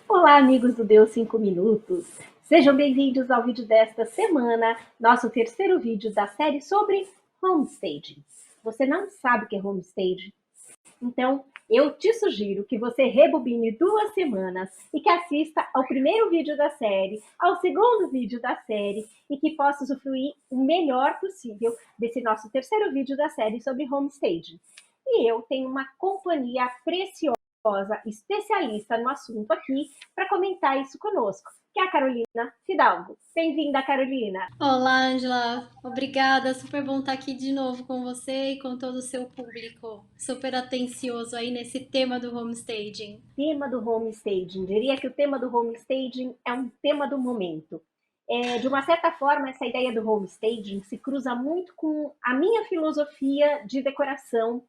Olá, amigos do Deus 5 Minutos. Sejam bem-vindos ao vídeo desta semana, nosso terceiro vídeo da série sobre homestaging. Você não sabe o que é homestaging? Então, eu te sugiro que você rebobine 2 semanas e que assista ao primeiro vídeo da série, ao segundo vídeo da série e que possa usufruir o melhor possível desse nosso terceiro vídeo da série sobre homestaging. E eu tenho uma companhia preciosa, especialista no assunto aqui, para comentar isso conosco, que é a Carolina Fidalgo. Bem-vinda, Carolina! Olá, Angela. Obrigada. Super bom estar aqui de novo com você e com todo o seu público. Super atencioso aí nesse tema do homestaging. Tema do homestaging. Diria que o tema do homestaging é um tema do momento. De uma certa forma, essa ideia do homestaging se cruza muito com a minha filosofia de decoração,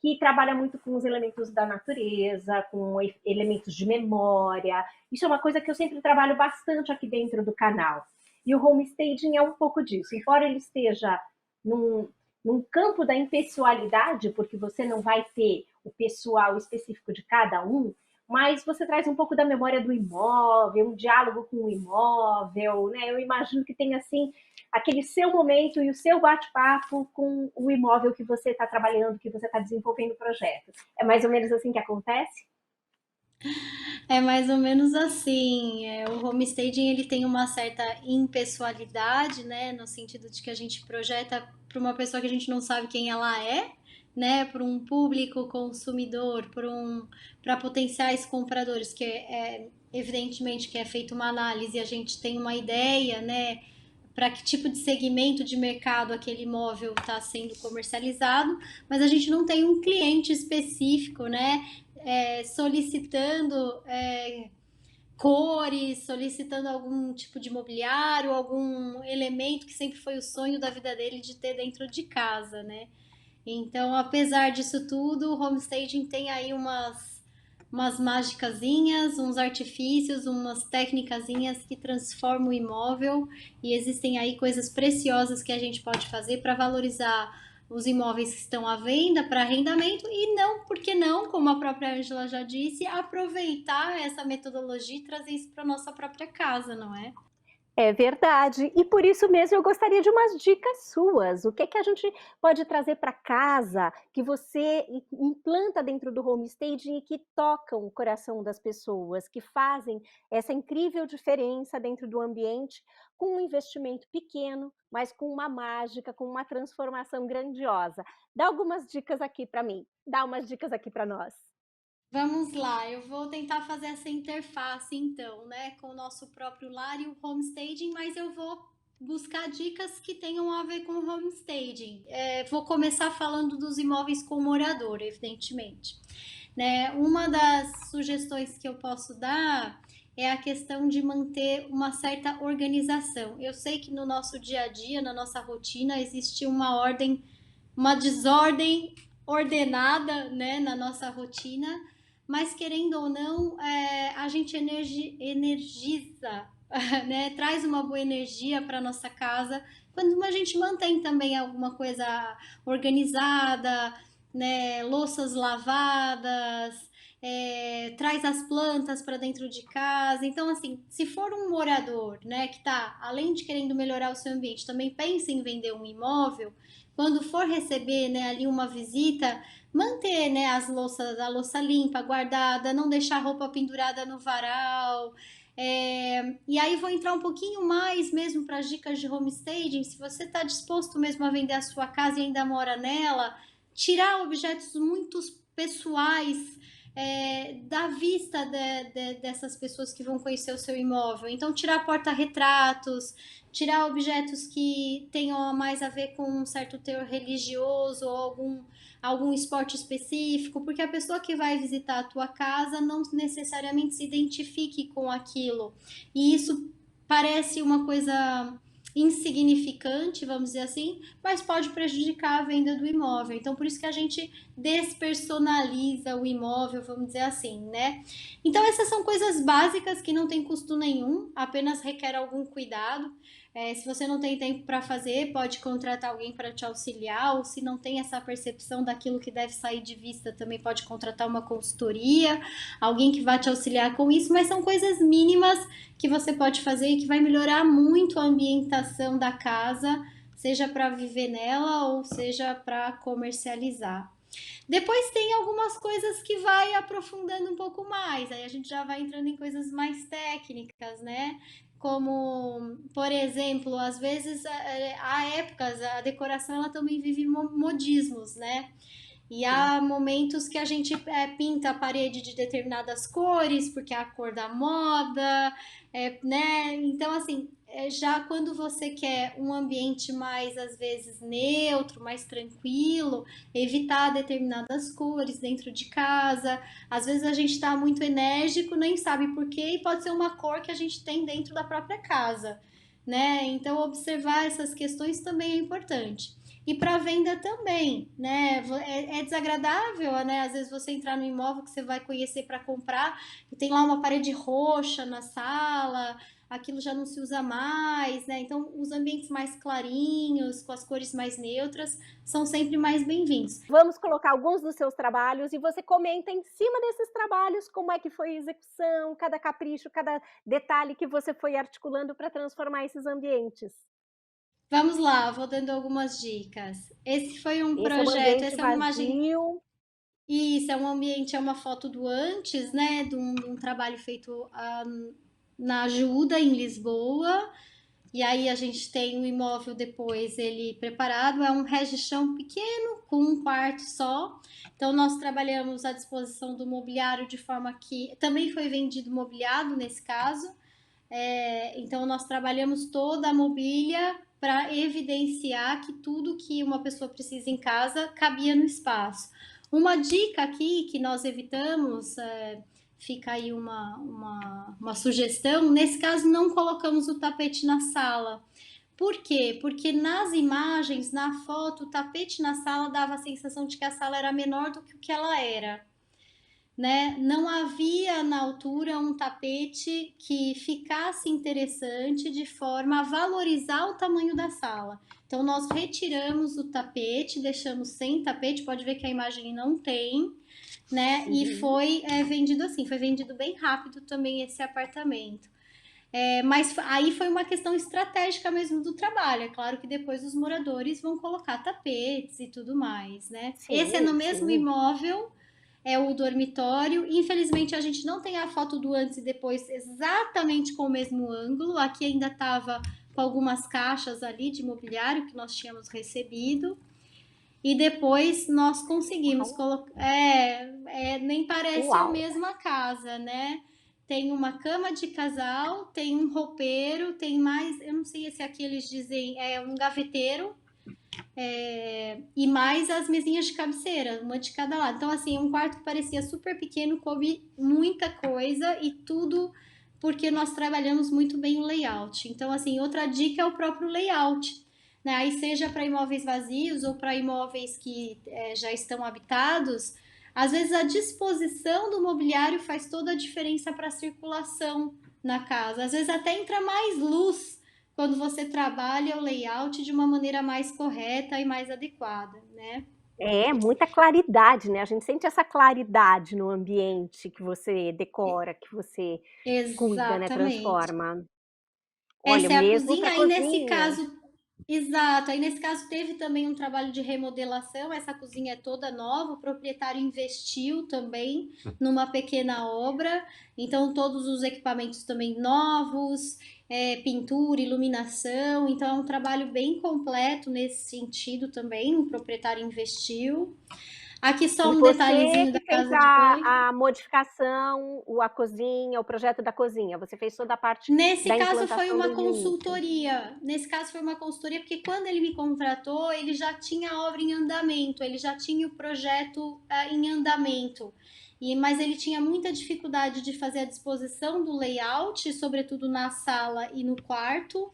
que trabalha muito com os elementos da natureza, com elementos de memória. Isso é uma coisa que eu sempre trabalho bastante aqui dentro do canal. E o homestaging é um pouco disso. Embora ele esteja num, num campo da impessoalidade, porque você não vai ter o pessoal específico de cada um, mas você traz um pouco da memória do imóvel, um diálogo com o imóvel, né? Eu imagino que tem assim aquele seu momento e o seu bate-papo com o imóvel que você está trabalhando, que você está desenvolvendo o projeto. É mais ou menos assim que acontece? É mais ou menos assim. O homestaging ele tem uma certa impessoalidade, né, no sentido de que a gente projeta para uma pessoa que a gente não sabe quem ela é, né, para um público consumidor, para potenciais compradores, que evidentemente que é feita uma análise e a gente tem uma ideia, né, para que tipo de segmento de mercado aquele imóvel está sendo comercializado, mas a gente não tem um cliente específico, né, solicitando cores, solicitando algum tipo de mobiliário, algum elemento que sempre foi o sonho da vida dele de ter dentro de casa, né? Então, apesar disso tudo, o homestaging tem aí umas mágicazinhas, uns artifícios, umas técnicazinhas que transformam o imóvel e existem aí coisas preciosas que a gente pode fazer para valorizar os imóveis que estão à venda para arrendamento e não, porque não, como a própria Angela já disse, aproveitar essa metodologia e trazer isso para nossa própria casa, não é? É verdade. E por isso mesmo eu gostaria de umas dicas suas. O que é que a gente pode trazer para casa que você implanta dentro do homestaging e que tocam o coração das pessoas, que fazem essa incrível diferença dentro do ambiente com um investimento pequeno, mas com uma mágica, com uma transformação grandiosa. Dá algumas dicas aqui para mim. Dá umas dicas aqui para nós. Vamos lá, eu vou tentar fazer essa interface então, né, com o nosso próprio lar e o homestaging, mas eu vou buscar dicas que tenham a ver com o homestaging. Vou começar falando dos imóveis com morador, evidentemente. Né? Uma das sugestões que eu posso dar é a questão de manter uma certa organização. Eu sei que no nosso dia a dia, na nossa rotina, existe uma ordem, uma desordem ordenada, né, na nossa rotina, mas querendo ou não, a gente energiza, né, traz uma boa energia para nossa casa quando a gente mantém também alguma coisa organizada, né, louças lavadas, traz as plantas para dentro de casa. Então, assim, se for um morador, né, que está além de querendo melhorar o seu ambiente, também pensa em vender um imóvel, quando for receber, né, ali uma visita, manter, né, a louça limpa, guardada, não deixar a roupa pendurada no varal. E aí vou entrar um pouquinho mais mesmo para as dicas de homestaging. Se você está disposto mesmo a vender a sua casa e ainda mora nela, tirar objetos muito pessoais da vista dessas pessoas que vão conhecer o seu imóvel. Então, tirar porta-retratos, tirar objetos que tenham mais a ver com um certo teor religioso ou algum esporte específico, porque a pessoa que vai visitar a tua casa não necessariamente se identifique com aquilo. E isso parece uma coisa insignificante, vamos dizer assim, mas pode prejudicar a venda do imóvel. Então, por isso que a gente despersonaliza o imóvel, vamos dizer assim, né? Então, essas são coisas básicas que não tem custo nenhum, apenas requer algum cuidado. Se você não tem tempo para fazer, pode contratar alguém para te auxiliar, ou se não tem essa percepção daquilo que deve sair de vista, também pode contratar uma consultoria, alguém que vai te auxiliar com isso, mas são coisas mínimas que você pode fazer e que vai melhorar muito a ambientação da casa, seja para viver nela ou seja para comercializar. Depois tem algumas coisas que vai aprofundando um pouco mais, aí a gente já vai entrando em coisas mais técnicas, né? Como, por exemplo, às vezes há épocas, a decoração ela também vive modismos, né? E há momentos que a gente pinta a parede de determinadas cores, porque é a cor da moda, né? Então, assim, já quando você quer um ambiente mais, às vezes, neutro, mais tranquilo, evitar determinadas cores dentro de casa. Às vezes a gente está muito enérgico, nem sabe por quê, e pode ser uma cor que a gente tem dentro da própria casa, né? Então, observar essas questões também é importante. E para venda também, né? É desagradável, né? Às vezes você entrar no imóvel que você vai conhecer para comprar e tem lá uma parede roxa na sala, aquilo já não se usa mais, né? Então, os ambientes mais clarinhos, com as cores mais neutras, são sempre mais bem-vindos. Vamos colocar alguns dos seus trabalhos e você comenta em cima desses trabalhos como é que foi a execução, cada capricho, cada detalhe que você foi articulando para transformar esses ambientes. Vamos lá, vou dando algumas dicas. Esse foi um Esse é um projeto, ambiente essa é uma imagem. vazio. Isso, é um ambiente, é uma foto do antes, né? De um trabalho feito na Ajuda, em Lisboa. E aí a gente tem o imóvel depois, ele preparado, é um registrão pequeno, com um quarto só. Então nós trabalhamos a disposição do mobiliário de forma que também foi vendido mobiliado nesse caso. Então nós trabalhamos toda a mobília para evidenciar que tudo que uma pessoa precisa em casa cabia no espaço. Uma dica aqui que nós evitamos, fica aí uma sugestão, nesse caso não colocamos o tapete na sala. Por quê? Porque nas imagens, na foto, o tapete na sala dava a sensação de que a sala era menor do que o que ela era, né? Não havia na altura um tapete que ficasse interessante de forma a valorizar o tamanho da sala. Então nós retiramos o tapete, deixamos sem tapete, pode ver que a imagem não tem, né? E foi vendido assim, foi vendido bem rápido também esse apartamento. Mas aí foi uma questão estratégica mesmo do trabalho. É claro que depois os moradores vão colocar tapetes e tudo mais, né? Esse é no Sim, mesmo sim. imóvel, é o dormitório. Infelizmente a gente não tem a foto do antes e depois exatamente com o mesmo ângulo. Aqui ainda estava com algumas caixas ali de mobiliário que nós tínhamos recebido. E depois nós conseguimos Uau. colocar. Nem parece a Uau. mesma casa, né? Tem uma cama de casal, tem um roupeiro, tem mais. Eu não sei se aqui eles dizem, é um gaveteiro, e mais as mesinhas de cabeceira, uma de cada lado. Então, assim, um quarto que parecia super pequeno, coube muita coisa e tudo porque nós trabalhamos muito bem o layout. Então, assim, outra dica é o próprio layout, né? Aí, seja para imóveis vazios ou para imóveis que já estão habitados, às vezes a disposição do mobiliário faz toda a diferença para a circulação na casa. Às vezes até entra mais luz quando você trabalha o layout de uma maneira mais correta e mais adequada, né? Muita claridade, né? A gente sente essa claridade no ambiente que você decora, que você cuida, né? Exatamente. Transforma. Olha, Essa é a mesmo cozinha, para aí nesse cozinha. caso, exato, aí nesse caso teve também um trabalho de remodelação, essa cozinha é toda nova, o proprietário investiu também numa pequena obra, então todos os equipamentos também novos, pintura, iluminação, então é um trabalho bem completo nesse sentido também, o proprietário investiu. Aqui só E um você detalhezinho da que fez casa de banho. a modificação, a cozinha, o projeto da cozinha. Você fez toda a parte Nesse da caso foi implantação uma desde o início. consultoria. Nesse caso foi uma consultoria porque quando ele me contratou, ele já tinha a obra em andamento, ele já tinha o projeto em andamento. Mas ele tinha muita dificuldade de fazer a disposição do layout, sobretudo na sala e no quarto.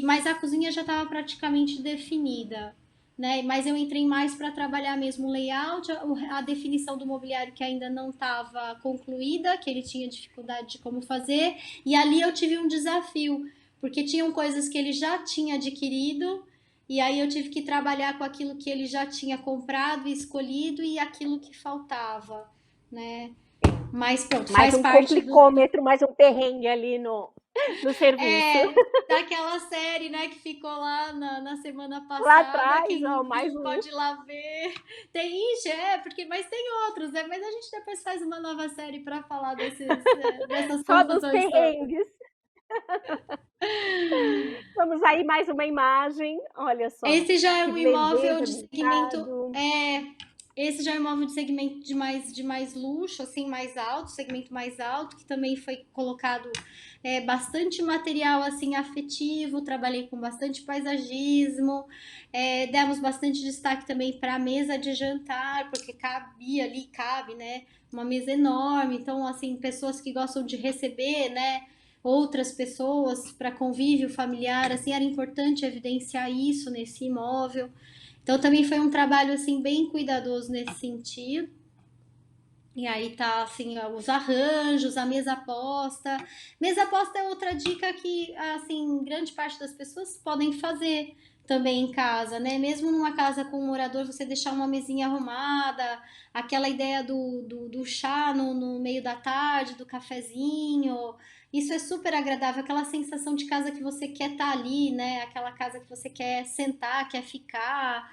Mas a cozinha já estava praticamente definida, né? Mas eu entrei mais para trabalhar mesmo o layout, a definição do mobiliário que ainda não estava concluída, que ele tinha dificuldade de como fazer, e ali eu tive um desafio, porque tinham coisas que ele já tinha adquirido, e aí eu tive que trabalhar com aquilo que ele já tinha comprado e escolhido e aquilo que faltava, né? Mas pronto, Mais faz um parte do complicômetro, mais um perrengue ali no serviço. daquela série, né, que ficou lá na semana Lá passada. atrás, Quem ó, não mais viu um. pode ir lá ver. Tem, ixi, porque, mas tem outros, né? Mas a gente depois faz uma nova série para falar dessas Só dos confusões todas. perrengues. Vamos aí, mais uma imagem. Olha só, Esse já é que um imóvel beleza, de segmento. mercado. Esse já é um imóvel de segmento de mais luxo, assim, mais alto, segmento mais alto, que também foi colocado bastante material assim afetivo. Trabalhei com bastante paisagismo, demos bastante destaque também para a mesa de jantar, porque cabe, né, uma mesa enorme. Então, assim, pessoas que gostam de receber, né, outras pessoas para convívio familiar, assim, era importante evidenciar isso nesse imóvel. Então também foi um trabalho assim bem cuidadoso nesse sentido. E aí tá assim, os arranjos, a mesa posta. Mesa posta é outra dica que assim, grande parte das pessoas podem fazer também em casa, né? Mesmo numa casa com um morador, você deixar uma mesinha arrumada, aquela ideia do chá no meio da tarde, do cafezinho. Isso é super agradável, aquela sensação de casa que você quer estar ali, né? Aquela casa que você quer sentar, quer ficar,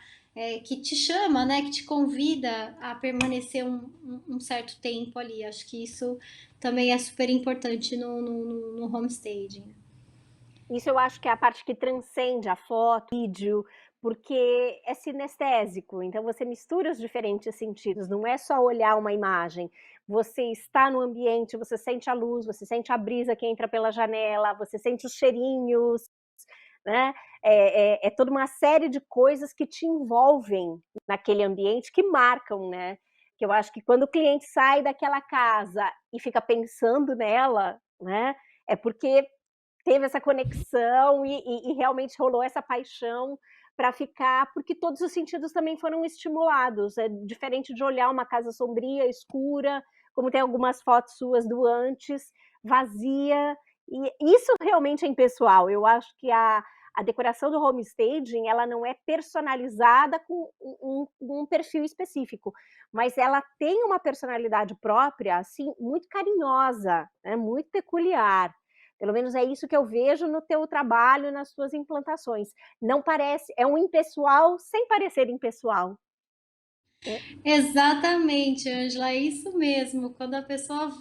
que te chama, né? Que te convida a permanecer um certo tempo ali. Acho que isso também é super importante no homestaging. Isso eu acho que é a parte que transcende a foto, o vídeo, porque é sinestésico, então você mistura os diferentes sentidos, não é só olhar uma imagem, você está no ambiente, você sente a luz, você sente a brisa que entra pela janela, você sente os cheirinhos, né? É toda uma série de coisas que te envolvem naquele ambiente, que marcam, né? Que eu acho que quando o cliente sai daquela casa e fica pensando nela, né? É porque teve essa conexão e realmente rolou essa paixão para ficar, porque todos os sentidos também foram estimulados. É diferente de olhar uma casa sombria, escura, como tem algumas fotos suas do antes, vazia. E isso realmente é impessoal. Eu acho que a decoração do homestaging ela não é personalizada com um perfil específico, mas ela tem uma personalidade própria, assim, muito carinhosa, né, muito peculiar. Pelo menos é isso que eu vejo no teu trabalho, nas suas implantações. Não parece, é um impessoal sem parecer impessoal. É, Exatamente, Ângela, é isso mesmo. Quando a pessoa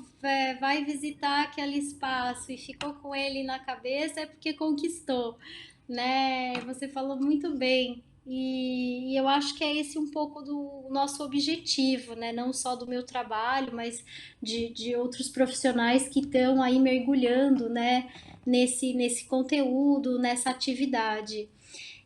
vai visitar aquele espaço e ficou com ele na cabeça, é porque conquistou, né? Você falou muito bem. E eu acho que é esse um pouco do nosso objetivo, né? Não só do meu trabalho, mas de outros profissionais que estão aí mergulhando, né? Nesse conteúdo, nessa atividade.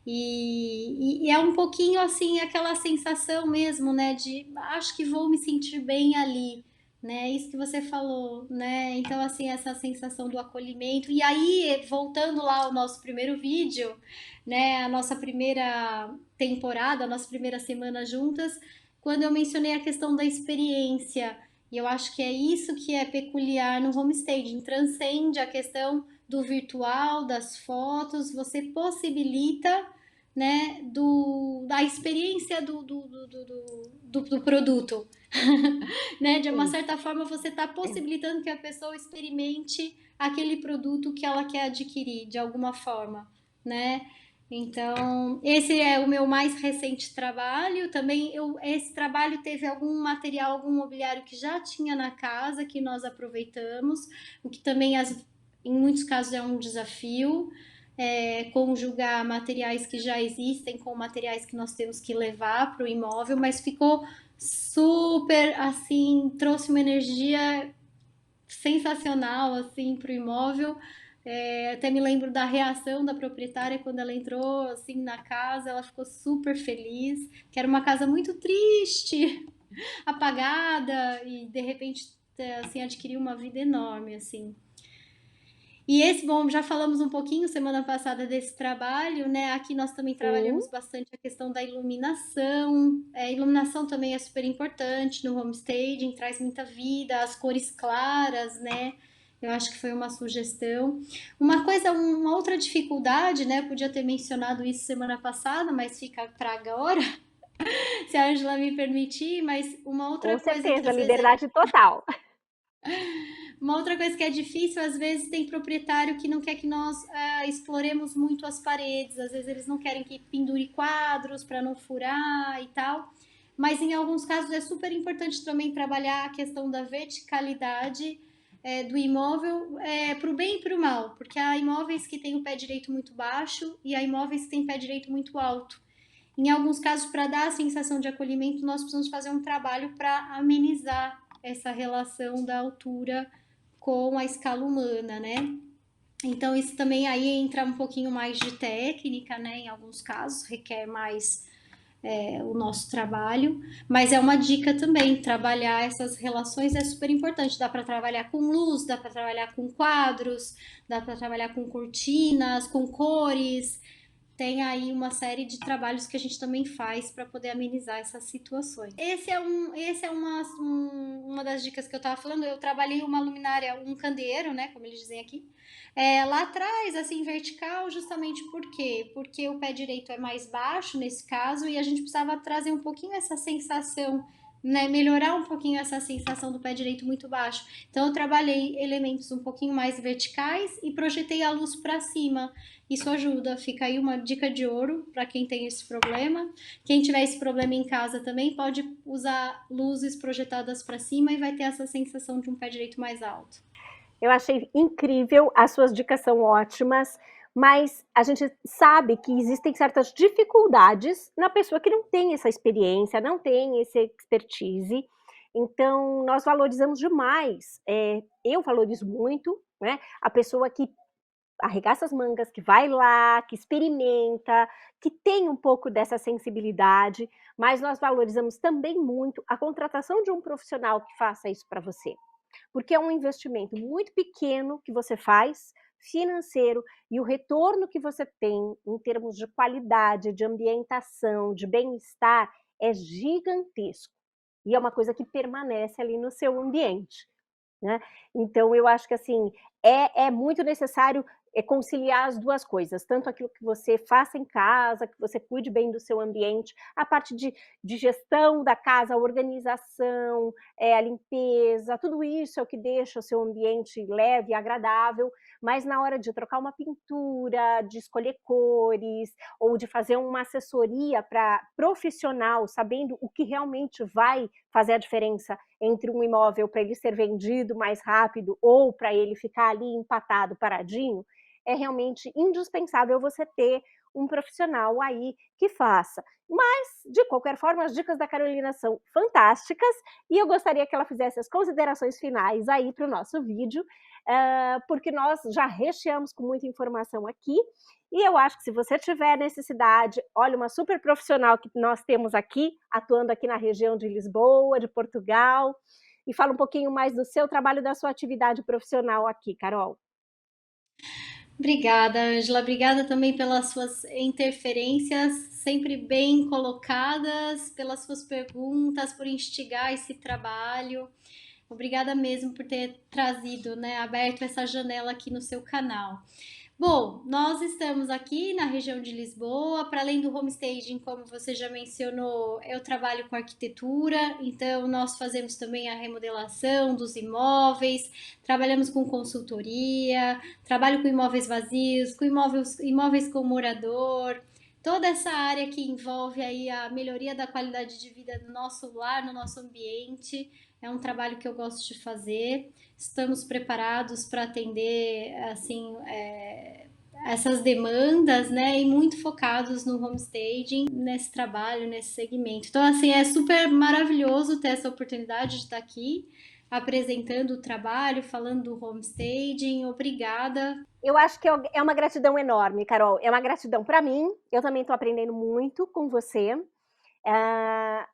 E é um pouquinho assim aquela sensação mesmo, né? De acho que vou me sentir bem ali, né? Isso que você falou, né? Então, assim, essa sensação do acolhimento. E aí, voltando lá ao nosso primeiro vídeo, né? A nossa primeira temporada, a nossa primeira semana juntas, quando eu mencionei a questão da experiência. E eu acho que é isso que é peculiar no homestaging, transcende a questão do virtual, das fotos, você possibilita, né, da experiência do produto, né? De uma sim. certa forma, você está possibilitando que a pessoa experimente aquele produto que ela quer adquirir, de alguma forma, né? Então, esse é o meu mais recente trabalho. Também esse trabalho teve algum material, algum mobiliário que já tinha na casa, que nós aproveitamos, o que também em muitos casos é um desafio, conjugar materiais que já existem com materiais que nós temos que levar para o imóvel, mas ficou super assim, trouxe uma energia sensacional assim para o imóvel. Até me lembro da reação da proprietária quando ela entrou assim na casa, ela ficou super feliz, que era uma casa muito triste, apagada e de repente assim adquiriu uma vida enorme assim. E esse, bom, já falamos um pouquinho semana passada desse trabalho, né? Aqui nós também Sim. trabalhamos bastante a questão da iluminação. A iluminação também é super importante no homestaging, traz muita vida, as cores claras, né? Eu acho que foi uma sugestão. Uma outra dificuldade, né? Eu podia ter mencionado isso semana passada, mas fica para agora, se a Ângela me permitir, mas Com certeza, liberdade total. uma outra coisa que é difícil, às vezes tem proprietário que não quer que nós exploremos muito as paredes, às vezes eles não querem que pendure quadros para não furar e tal, mas em alguns casos é super importante também trabalhar a questão da verticalidade do imóvel para o bem e para o mal, porque há imóveis que têm o pé direito muito baixo e há imóveis que têm o pé direito muito alto. Em alguns casos, para dar a sensação de acolhimento, nós precisamos fazer um trabalho para amenizar essa relação da altura com a escala humana, né? Então, isso também aí entra um pouquinho mais de técnica, né? Em alguns casos, requer mais o nosso trabalho, mas é uma dica também, trabalhar essas relações é super importante. Dá para trabalhar com luz, dá para trabalhar com quadros, dá para trabalhar com cortinas, com cores, tem aí uma série de trabalhos que a gente também faz para poder amenizar essas situações. Esse é uma das dicas que eu estava falando. Eu trabalhei uma luminária, um candeeiro, né, como eles dizem aqui, lá atrás, assim, vertical, justamente por quê? Porque o pé direito é mais baixo nesse caso e a gente precisava trazer um pouquinho essa sensação, né, melhorar um pouquinho essa sensação do pé direito muito baixo. Então eu trabalhei elementos um pouquinho mais verticais e projetei a luz para cima. Isso ajuda, fica aí uma dica de ouro para quem tem esse problema. Quem tiver esse problema em casa também pode usar luzes projetadas para cima e vai ter essa sensação de um pé direito mais alto. Eu achei incrível, as suas dicas são ótimas, mas a gente sabe que existem certas dificuldades na pessoa que não tem essa experiência, não tem esse expertise. Então, nós valorizamos demais. Eu valorizo muito, né, a pessoa que arregaça as mangas, que vai lá, que experimenta, que tem um pouco dessa sensibilidade, mas nós valorizamos também muito a contratação de um profissional que faça isso para você, porque é um investimento muito pequeno que você faz, financeiro, e o retorno que você tem em termos de qualidade, de ambientação, de bem-estar, é gigantesco. E é uma coisa que permanece ali no seu ambiente, né? Então, eu acho que assim, é muito necessário conciliar as duas coisas, tanto aquilo que você faça em casa, que você cuide bem do seu ambiente, a parte de gestão da casa, a organização, a limpeza, tudo isso é o que deixa o seu ambiente leve e agradável, mas na hora de trocar uma pintura, de escolher cores, ou de fazer uma assessoria para profissional, sabendo o que realmente vai fazer a diferença entre um imóvel para ele ser vendido mais rápido ou para ele ficar ali empatado, paradinho, é realmente indispensável você ter um profissional aí que faça. Mas, de qualquer forma, as dicas da Carolina são fantásticas e eu gostaria que ela fizesse as considerações finais aí para o nosso vídeo, porque nós já recheamos com muita informação aqui e eu acho que se você tiver necessidade, olha, uma super profissional que nós temos aqui, atuando aqui na região de Lisboa, de Portugal, e fala um pouquinho mais do seu trabalho, da sua atividade profissional aqui, Carol. Obrigada, Ângela. Obrigada também pelas suas interferências, sempre bem colocadas, pelas suas perguntas, por instigar esse trabalho. Obrigada mesmo por ter trazido, né, aberto essa janela aqui no seu canal. Bom, nós estamos aqui na região de Lisboa, para além do homestaging, como você já mencionou, eu trabalho com arquitetura, então nós fazemos também a remodelação dos imóveis, trabalhamos com consultoria, trabalho com imóveis vazios, com imóveis com morador, toda essa área que envolve aí a melhoria da qualidade de vida do nosso lar, no nosso ambiente, é um trabalho que eu gosto de fazer. Estamos preparados para atender assim essas demandas, né? E muito focados no homestaging, nesse trabalho, nesse segmento. Então, assim, é super maravilhoso ter essa oportunidade de estar aqui apresentando o trabalho, falando do homestaging. Obrigada. Eu acho que é uma gratidão enorme, Carol. É uma gratidão para mim. Eu também estou aprendendo muito com você.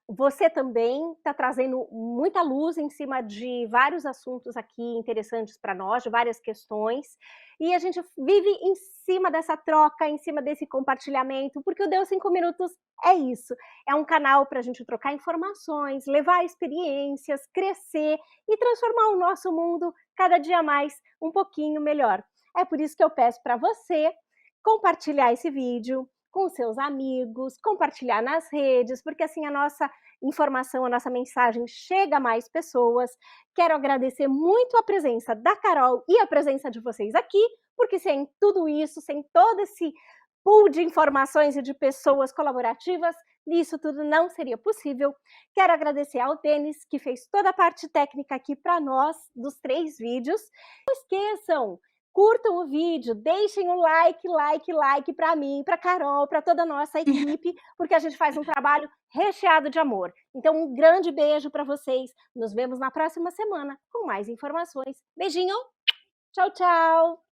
Você também está trazendo muita luz em cima de vários assuntos aqui interessantes para nós, de várias questões, e a gente vive em cima dessa troca, em cima desse compartilhamento, porque o Deu 5 Minutos é isso, é um canal para a gente trocar informações, levar experiências, crescer e transformar o nosso mundo cada dia mais um pouquinho melhor. É por isso que eu peço para você compartilhar esse vídeo com seus amigos, compartilhar nas redes, porque assim a nossa informação, a nossa mensagem chega a mais pessoas. Quero agradecer muito a presença da Carol e a presença de vocês aqui, porque sem tudo isso, sem todo esse pool de informações e de pessoas colaborativas, isso tudo não seria possível. Quero agradecer ao Denis, que fez toda a parte técnica aqui para nós, dos 3 vídeos. Não esqueçam, curtam o vídeo, deixem o like para mim, para Carol, para toda a nossa equipe, porque a gente faz um trabalho recheado de amor. Então, um grande beijo para vocês. Nos vemos na próxima semana com mais informações. Beijinho. Tchau, tchau.